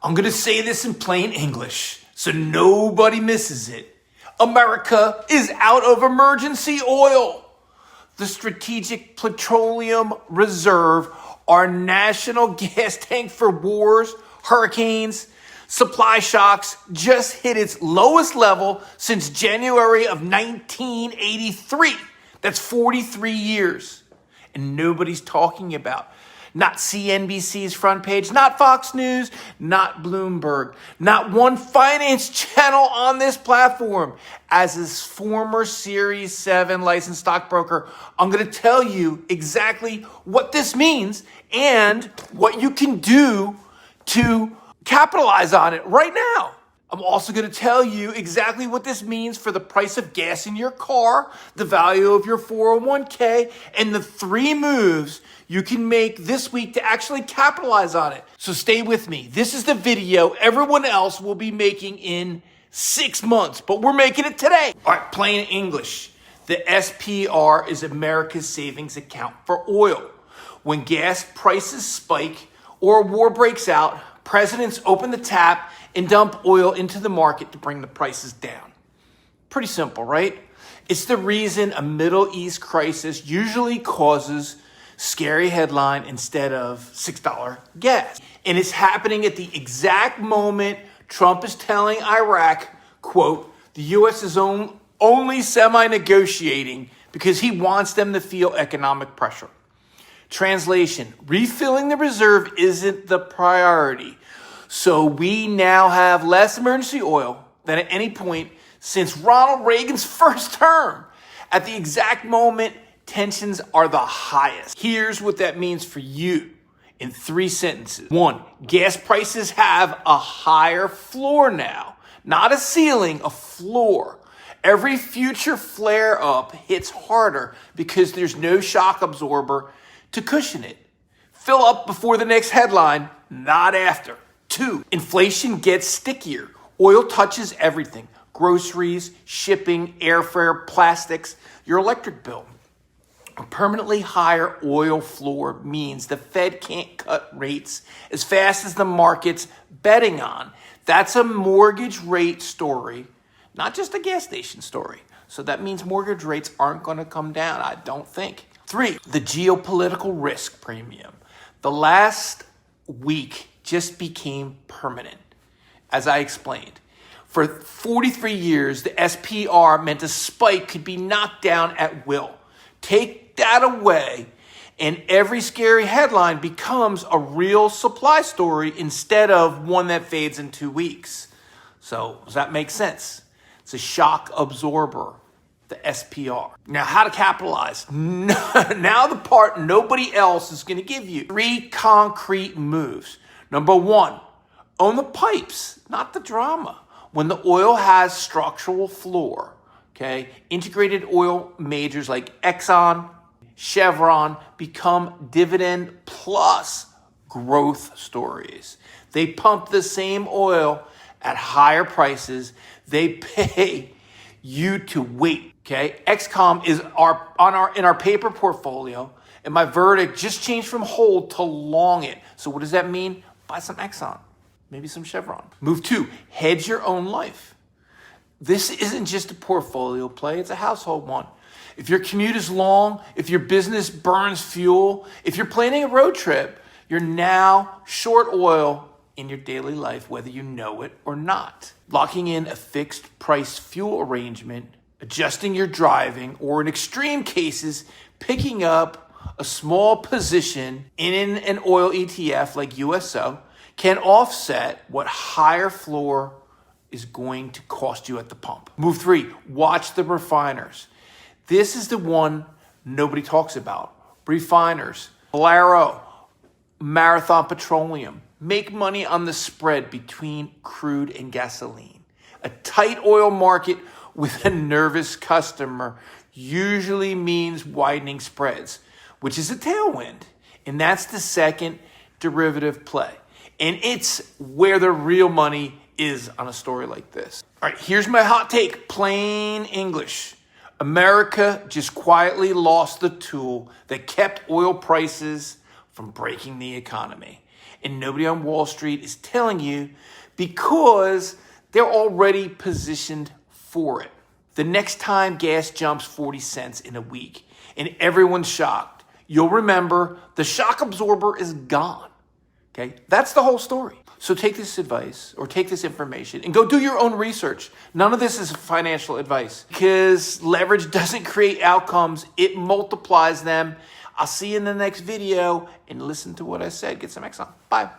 I'm going to say this in plain English so nobody misses it. America is out of emergency oil. The Strategic Petroleum Reserve, our national gas tank for wars, hurricanes, supply shocks, just hit its lowest level since January of 1983. That's 43 years. And nobody's talking about. Not CNBC's front page, not Fox News, not Bloomberg, not one finance channel on this platform. As his former Series 7 licensed stockbroker, I'm going to tell you exactly what this means and what you can do to capitalize on it right now. I'm also going to tell you exactly what this means for the price of gas in your car, the value of your 401k, and the 3 moves you can make this week to actually capitalize on it. So stay with me. This is the video everyone else will be making in 6 months, but we're making it today. All right, plain English. The SPR is America's savings account for oil. When gas prices spike or a war breaks out, presidents open the tap and dump oil into the market to bring the prices down. Pretty simple, right? It's the reason a Middle East crisis usually causes scary headline instead of $6 gas. And it's happening at the exact moment Trump is telling Iraq, quote, the U.S. is only semi-negotiating because he wants them to feel economic pressure. Translation, refilling the reserve isn't the priority. So we now have less emergency oil than at any point since Ronald Reagan's first term. At the exact moment, tensions are the highest. Here's what that means for you in 3 sentences. 1, gas prices have a higher floor now. Not a ceiling, a floor. Every future flare-up hits harder because there's no shock absorber to cushion it. Fill up before the next headline, not after. 2, inflation gets stickier. Oil touches everything. Groceries, shipping, airfare, plastics, your electric bill. A permanently higher oil floor means the Fed can't cut rates as fast as the market's betting on. That's a mortgage rate story, not just a gas station story. So that means mortgage rates aren't going to come down, I don't think. 3, the geopolitical risk premium. The last week just became permanent, as I explained. For 43 years, the SPR meant a spike could be knocked down at will. Take that away, and every scary headline becomes a real supply story instead of one that fades in 2 weeks. So does that make sense? It's a shock absorber, the SPR. Now, how to capitalize? Now the part nobody else is going to give you. 3 concrete moves. Number 1, own the pipes, not the drama. When the oil has structural floor, okay, integrated oil majors like Exxon, Chevron become dividend plus growth stories. They pump the same oil at higher prices. They pay you to wait, okay? XCOM is in our paper portfolio, and my verdict just changed from hold to long it. So what does that mean? Buy some Exxon, maybe some Chevron. Move 2, hedge your own life. This isn't just a portfolio play, it's a household one. If your commute is long, if your business burns fuel, if you're planning a road trip, you're now short oil in your daily life, whether you know it or not. Locking in a fixed price fuel arrangement, adjusting your driving, or in extreme cases, picking up a small position in an oil ETF like USO can offset what higher floor is going to cost you at the pump. Move 3, watch the refiners. This is the one nobody talks about. Refiners, Valero, Marathon Petroleum, make money on the spread between crude and gasoline. A tight oil market with a nervous customer usually means widening spreads, which is a tailwind. And that's the second derivative play. And it's where the real money is on a story like this. All right, here's my hot take, plain English. America just quietly lost the tool that kept oil prices from breaking the economy. and nobody on Wall Street is telling you because they're already positioned for it. The next time gas jumps 40 cents in a week and everyone's shocked, you'll remember the shock absorber is gone. Okay, that's the whole story. So take this advice or take this information and go do your own research. None of this is financial advice because leverage doesn't create outcomes. It multiplies them. I'll see you in the next video and listen to what I said. Get some X on. Bye.